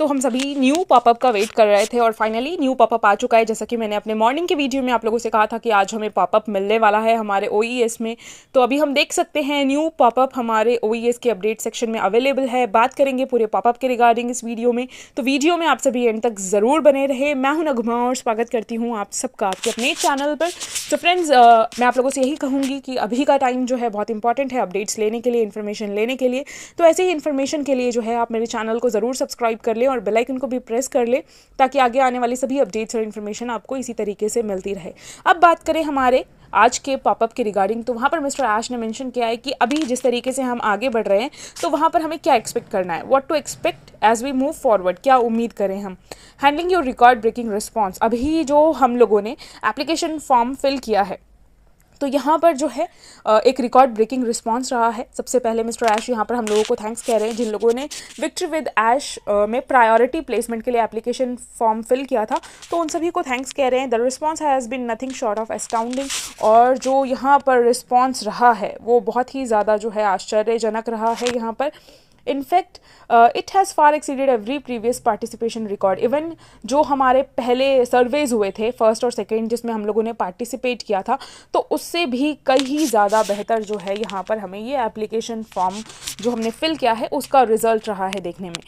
तो हम सभी न्यू पॉपअप का वेट कर रहे थे और फाइनली न्यू पॉपअप आ चुका है। जैसा कि मैंने अपने मॉर्निंग के वीडियो में आप लोगों से कहा था कि आज हमें पॉपअप मिलने वाला है हमारे OES में। तो अभी हम देख सकते हैं न्यू पॉपअप हमारे OES के अपडेट सेक्शन में अवेलेबल है। बात करेंगे पूरे पॉपअप के रिगार्डिंग इस वीडियो में, तो वीडियो में आप सभी एंड तक ज़रूर बने रहे। मैं हूं नगमा और स्वागत करती हूं आप सबका आपके अपने चैनल पर। तो फ्रेंड्स, मैं आप लोगों से यही कहूँगी कि अभी का टाइम जो है बहुत इंपॉर्टेंट है अपडेट्स लेने के लिए, इन्फॉर्मेशन लेने के लिए। तो ऐसे ही इन्फॉर्मेशन के लिए जो है आप मेरे चैनल को ज़रूर सब्सक्राइब कर लें और बेल आइकन को भी प्रेस कर लें, ताकि आगे आने वाली सभी अपडेट्स और इन्फॉर्मेशन आपको इसी तरीके से मिलती रहे। अब बात करें हमारे आज के पॉपअप के रिगार्डिंग, तो वहाँ पर मिस्टर ऐश ने मेंशन किया है कि अभी जिस तरीके से हम आगे बढ़ रहे हैं तो वहाँ पर हमें क्या एक्सपेक्ट करना है, what to expect as we move forward, क्या उम्मीद करें हम। Handling your record breaking response, अभी जो हम लोगों ने एप्लीकेशन फॉर्म फिल किया है तो यहाँ पर जो है एक रिकॉर्ड ब्रेकिंग रिस्पांस रहा है। सबसे पहले मिस्टर ऐश यहाँ पर हम लोगों को थैंक्स कह रहे हैं जिन लोगों ने विक्ट्री विद ऐश में प्रायोरिटी प्लेसमेंट के लिए एप्लीकेशन फॉर्म फिल किया था, तो उन सभी को थैंक्स कह रहे हैं। The response has been nothing short of astounding, और जो यहाँ पर रिस्पांस रहा है वो बहुत ही ज़्यादा जो है आश्चर्यजनक रहा है। यहाँ पर in fact it has far exceeded every previous participation record. Even जो हमारे पहले सर्वेज हुए थे फर्स्ट और सेकेंड जिसमें हम लोगों ने पार्टिसिपेट किया था, तो उससे भी कहीं ज़्यादा बेहतर जो है यहाँ पर हमें ये एप्लीकेशन फॉर्म जो हमने फिल किया है उसका रिजल्ट रहा है देखने में।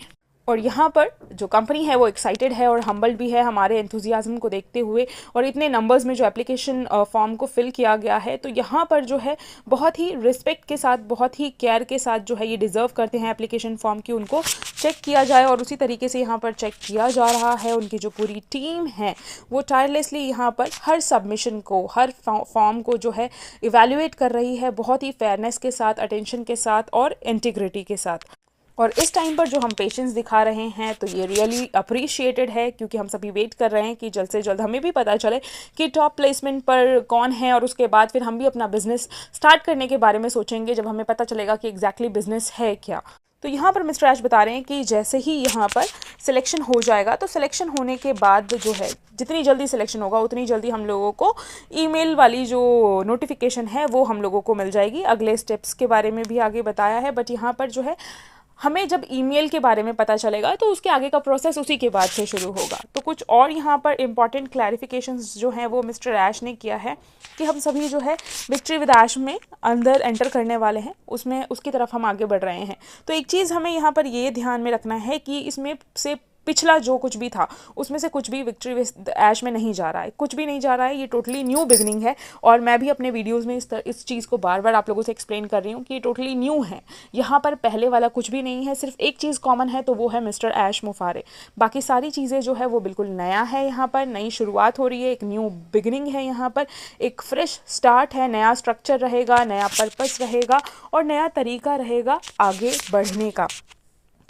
और यहाँ पर जो कंपनी है वो एक्साइटेड है और हम्बल्ड भी है हमारे एंथुजियाज्म को देखते हुए, और इतने नंबर्स में जो एप्लीकेशन फॉर्म को फिल किया गया है, तो यहाँ पर जो है बहुत ही रिस्पेक्ट के साथ, बहुत ही केयर के साथ जो है ये डिज़र्व करते हैं एप्लीकेशन फॉर्म की उनको चेक किया जाए, और उसी तरीके से यहाँ पर चेक किया जा रहा है। उनकी जो पूरी टीम है वो टायरलेसली यहाँ पर हर सबमिशन को, हर फॉर्म को जो है इवेल्युएट कर रही है, बहुत ही फेयरनेस के साथ, अटेंशन के साथ और इंटीग्रिटी के साथ। और इस टाइम पर जो हम पेशेंस दिखा रहे हैं तो ये रियली अप्रिशिएटेड है, क्योंकि हम सभी वेट कर रहे हैं कि जल्द से जल्द हमें भी पता चले कि टॉप प्लेसमेंट पर कौन है, और उसके बाद फिर हम भी अपना बिजनेस स्टार्ट करने के बारे में सोचेंगे जब हमें पता चलेगा कि एग्जैक्टली बिजनेस है क्या। तो यहाँ पर मिस्टर ऐश बता रहे हैं कि जैसे ही यहाँ पर सिलेक्शन हो जाएगा, तो सिलेक्शन होने के बाद जो है जितनी जल्दी सिलेक्शन होगा उतनी जल्दी हम लोगों को ईमेल वाली जो नोटिफिकेशन है वो हम लोगों को मिल जाएगी। अगले स्टेप्स के बारे में भी आगे बताया है, बट यहाँ पर जो है हमें जब ईमेल के बारे में पता चलेगा तो उसके आगे का प्रोसेस उसी के बाद से शुरू होगा। तो कुछ और यहाँ पर इम्पॉर्टेंट क्लैरिफिकेशंस जो हैं वो मिस्टर ऐश ने किया है कि हम सभी जो है विक्ट्री विद ऐश में अंदर एंटर करने वाले हैं, उसमें उसकी तरफ हम आगे बढ़ रहे हैं। तो एक चीज़ हमें यहाँ पर ये ध्यान में रखना है कि इसमें से पिछला जो कुछ भी था उसमें से कुछ भी विक्ट्री विद ऐश में नहीं जा रहा है, कुछ भी नहीं जा रहा है। ये टोटली न्यू बिगनिंग है, और मैं भी अपने वीडियोस में इस चीज़ को बार बार आप लोगों से एक्सप्लेन कर रही हूँ कि ये टोटली न्यू है। यहाँ पर पहले वाला कुछ भी नहीं है, सिर्फ एक चीज़ कॉमन है, तो वो है मिस्टर ऐश मुफारे। बाकी सारी चीज़ें जो है वो बिल्कुल नया है। यहाँ पर नई शुरुआत हो रही है, एक न्यू बिगनिंग है। यहाँ पर एक फ्रेश स्टार्ट है, नया स्ट्रक्चर रहेगा, नया पर्पस रहेगा और नया तरीका रहेगा आगे बढ़ने का।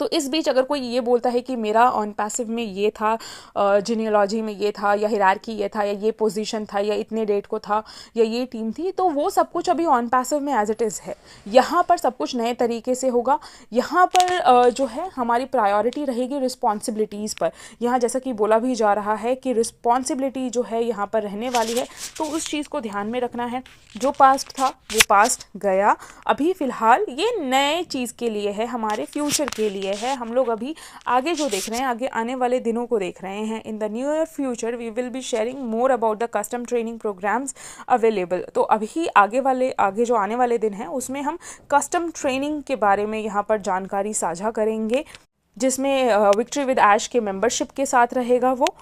तो इस बीच अगर कोई ये बोलता है कि मेरा ऑन पैसिव में ये था, जीनियोलॉजी में ये था, या हिरार्की ये था, या ये पोजीशन था, या इतने डेट को था, या ये टीम थी, तो वो सब कुछ अभी ऑन पैसिव में एज इट इज़ है। यहाँ पर सब कुछ नए तरीके से होगा। यहाँ पर जो है हमारी प्रायोरिटी रहेगी रिस्पॉन्सिबिलिटीज़ पर। यहाँ जैसा कि बोला भी जा रहा है कि रिस्पॉन्सिबिलिटी जो है यहाँ पर रहने वाली है, तो उस चीज़ को ध्यान में रखना है। जो पास्ट था वो पास्ट गया, अभी फ़िलहाल ये नए चीज़ के लिए है, हमारे फ्यूचर के लिए है। हम लोग अभी आगे जो देख रहे हैं, आगे आने वाले दिनों को देख रहे हैं। In the near future we will be sharing more about the custom training programs available. तो अभी आगे जो आने वाले दिन हैं उसमें हम कस्टम ट्रेनिंग के बारे में यहाँ पर जानकारी साझा करेंगे, जिसमें विक्ट्री विद ऐश के मेंबरशिप के साथ रहेगा वो।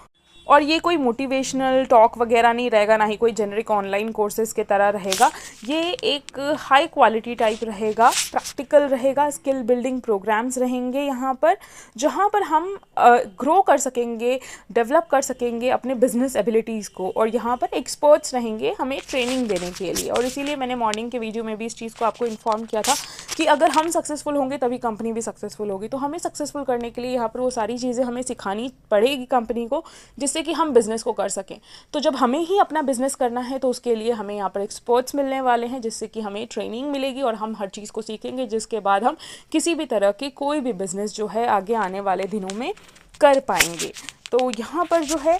और ये कोई मोटिवेशनल टॉक वगैरह नहीं रहेगा, ना ही कोई जेनरिक ऑनलाइन कोर्सेज की तरह रहेगा। ये एक हाई क्वालिटी टाइप रहेगा, प्रैक्टिकल रहेगा, स्किल बिल्डिंग प्रोग्राम्स रहेंगे यहाँ पर, जहाँ पर हम ग्रो कर सकेंगे, डेवलप कर सकेंगे अपने बिजनेस एबिलिटीज़ को। और यहाँ पर एक्सपर्ट्स रहेंगे हमें ट्रेनिंग देने के लिए। और इसीलिए मैंने मॉर्निंग के वीडियो में भी इस चीज़ को आपको इन्फॉर्म किया था कि अगर हम सक्सेसफुल होंगे तभी कंपनी भी सक्सेसफुल होगी। तो हमें सक्सेसफुल करने के लिए यहाँ पर वो सारी चीज़ें हमें सिखानी पड़ेगी कंपनी को, जिससे कि हम बिज़नेस को कर सकें। तो जब हमें ही अपना बिज़नेस करना है तो उसके लिए हमें यहाँ पर एक्सपर्ट्स मिलने वाले हैं, जिससे कि हमें ट्रेनिंग मिलेगी और हम हर चीज़ को सीखेंगे, जिसके बाद हम किसी भी तरह की कोई भी बिज़नेस जो है आगे आने वाले दिनों में कर पाएंगे। तो यहाँ पर जो है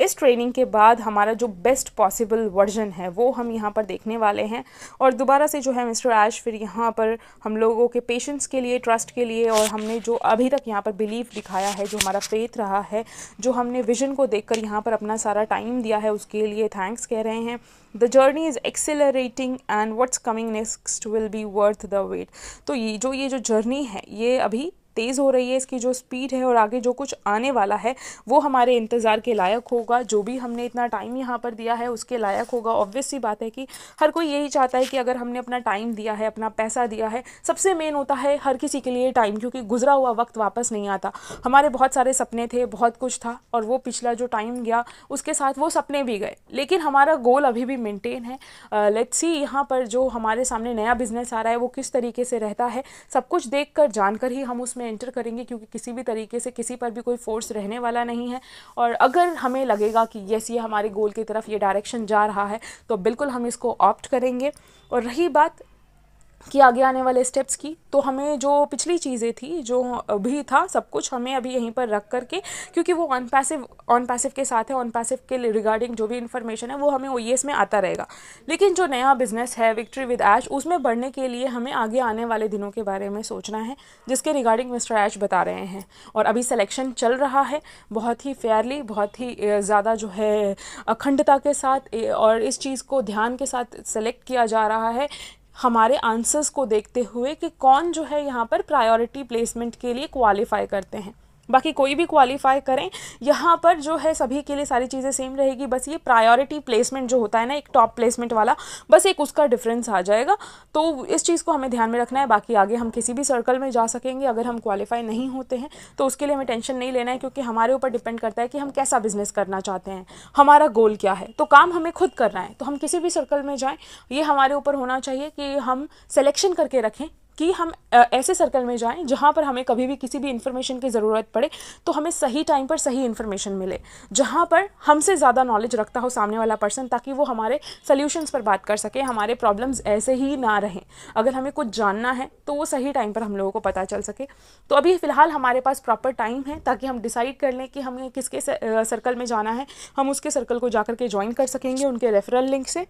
इस ट्रेनिंग के बाद हमारा जो बेस्ट पॉसिबल वर्जन है वो हम यहाँ पर देखने वाले हैं। और दोबारा से जो है मिस्टर ऐश फिर यहाँ पर हम लोगों के पेशेंस के लिए, ट्रस्ट के लिए, और हमने जो अभी तक यहाँ पर बिलीव दिखाया है, जो हमारा फेथ रहा है, जो हमने विजन को देखकर यहाँ पर अपना सारा टाइम दिया है, उसके लिए थैंक्स कह रहे हैं। The journey is accelerating and what's coming next will be worth the wait. तो ये जो जर्नी है ये अभी तेज़ हो रही है, इसकी जो स्पीड है और आगे जो कुछ आने वाला है वो हमारे इंतज़ार के लायक होगा। जो भी हमने इतना टाइम यहाँ पर दिया है उसके लायक होगा। ऑब्वियस सी बात है कि हर कोई यही चाहता है कि अगर हमने अपना टाइम दिया है, अपना पैसा दिया है, सबसे मेन होता है हर किसी के लिए टाइम, क्योंकि गुजरा हुआ वक्त वापस नहीं आता। हमारे बहुत सारे सपने थे, बहुत कुछ था, और वो पिछला जो टाइम गया उसके साथ वो सपने भी गए, लेकिन हमारा गोल अभी भी मेंटेन है। लेट्स सी यहाँ पर जो हमारे सामने नया बिजनेस आ रहा है वो किस तरीके से रहता है, सब कुछ देखकर जानकर ही हम उसमें एंटर करेंगे, क्योंकि किसी भी तरीके से किसी पर भी कोई फोर्स रहने वाला नहीं है। और अगर हमें लगेगा कि यस ये हमारे गोल की तरफ ये डायरेक्शन जा रहा है तो बिल्कुल हम इसको ऑप्ट करेंगे। और रही बात कि आगे आने वाले स्टेप्स की, तो हमें जो पिछली चीज़ें थी, जो अभी था, सब कुछ हमें अभी यहीं पर रख करके, क्योंकि वो ऑन पैसिव के साथ है, ऑन पैसिव के रिगार्डिंग जो भी इन्फॉर्मेशन है वो हमें OES में आता रहेगा। लेकिन जो नया बिजनेस है विक्ट्री विद ऐश, उसमें बढ़ने के लिए हमें आगे आने वाले दिनों के बारे में सोचना है, जिसके रिगार्डिंग मिस्टर ऐश बता रहे हैं। और अभी सिलेक्शन चल रहा है बहुत ही फेयरली, बहुत ही ज़्यादा जो है अखंडता के साथ, और इस चीज़ को ध्यान के साथ सेलेक्ट किया जा रहा है हमारे आंसर्स को देखते हुए कि कौन जो है यहाँ पर प्रायोरिटी प्लेसमेंट के लिए क्वालिफाई करते हैं। बाकी कोई भी क्वालिफाई करें, यहाँ पर जो है सभी के लिए सारी चीज़ें सेम रहेगी, बस ये प्रायोरिटी प्लेसमेंट जो होता है ना, एक टॉप प्लेसमेंट वाला, बस एक उसका डिफरेंस आ जाएगा। तो इस चीज़ को हमें ध्यान में रखना है। बाकी आगे हम किसी भी सर्कल में जा सकेंगे, अगर हम क्वालिफाई नहीं होते हैं तो उसके लिए हमें टेंशन नहीं लेना है, क्योंकि हमारे ऊपर डिपेंड करता है कि हम कैसा बिजनेस करना चाहते हैं, हमारा गोल क्या है। तो काम हमें खुद करना है, तो हम किसी भी सर्कल में जाएँ, ये हमारे ऊपर होना चाहिए कि हम सिलेक्शन करके रखें कि हम ऐसे सर्कल में जाएं जहां पर हमें कभी भी किसी भी इन्फॉर्मेशन की ज़रूरत पड़े तो हमें सही टाइम पर सही इन्फॉर्मेशन मिले, जहां पर हमसे ज़्यादा नॉलेज रखता हो सामने वाला पर्सन, ताकि वो हमारे सॉल्यूशंस पर बात कर सके, हमारे प्रॉब्लम्स ऐसे ही ना रहें। अगर हमें कुछ जानना है तो वो सही टाइम पर हम लोगों को पता चल सके। तो अभी फ़िलहाल हमारे पास प्रॉपर टाइम है ताकि हम डिसाइड कर लें कि हमें किसके सर्कल में जाना है, हम उसके सर्कल को जाकर के ज्वाइन कर सकेंगे उनके रेफरल लिंक से।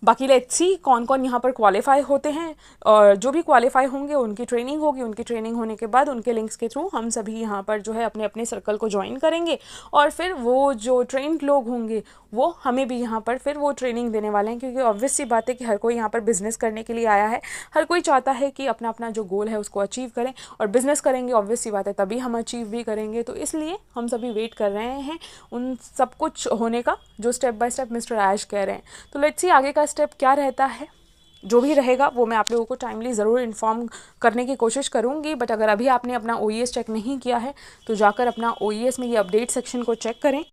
बाकी लेट्स सी कौन कौन यहाँ पर क्वालिफाई होते हैं, और जो भी क्वालिफाई होंगे उनकी ट्रेनिंग होगी, उनकी ट्रेनिंग होने के बाद उनके लिंक्स के थ्रू हम सभी यहाँ पर जो है अपने अपने सर्कल को ज्वाइन करेंगे, और फिर वो जो ट्रेंड लोग होंगे वो हमें भी यहाँ पर फिर वो ट्रेनिंग देने वाले हैं। क्योंकि ऑब्वियस सी बात है कि हर कोई यहाँ पर बिज़नेस करने के लिए आया है, हर कोई चाहता है कि अपना अपना जो गोल है उसको अचीव करें, और बिज़नेस करेंगे ऑब्वियस सी बात है तभी हम अचीव भी करेंगे। तो इसलिए हम सभी वेट कर रहे हैं उन सब कुछ होने का जो स्टेप बाय स्टेप मिस्टर ऐश कह रहे हैं। तो लेट्स सी आगे का स्टेप क्या रहता है, जो भी रहेगा वो मैं आप लोगों को टाइमली ज़रूर इन्फॉर्म करने की कोशिश करूँगी। बट अगर अभी आपने अपना OES चेक नहीं किया है तो जाकर अपना OES में ये अपडेट सेक्शन को चेक करें,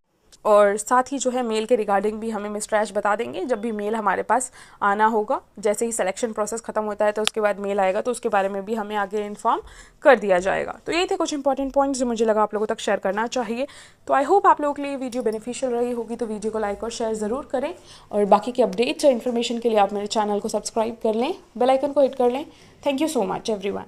और साथ ही जो है मेल के रिगार्डिंग भी हमें मिस्टर ऐश बता देंगे जब भी मेल हमारे पास आना होगा। जैसे ही सिलेक्शन प्रोसेस ख़त्म होता है तो उसके बाद मेल आएगा, तो उसके बारे में भी हमें आगे इन्फॉर्म कर दिया जाएगा। तो ये थे कुछ इंपॉर्टेंट पॉइंट्स जो मुझे लगा आप लोगों तक शेयर करना चाहिए। तो आई होप आप लोगों के लिए वीडियो बेनिफिशियल रही होगी, तो वीडियो को लाइक और शेयर ज़रूर करें, और बाकी के अपडेट्स और इन्फॉर्मेशन के लिए आप मेरे चैनल को सब्सक्राइब कर लें, बेल आइकन को हिट कर लें। Thank you so much everyone.